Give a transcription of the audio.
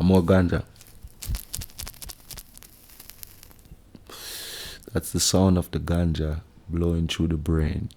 more ganja. That's the sound of the ganja blowing through the brain.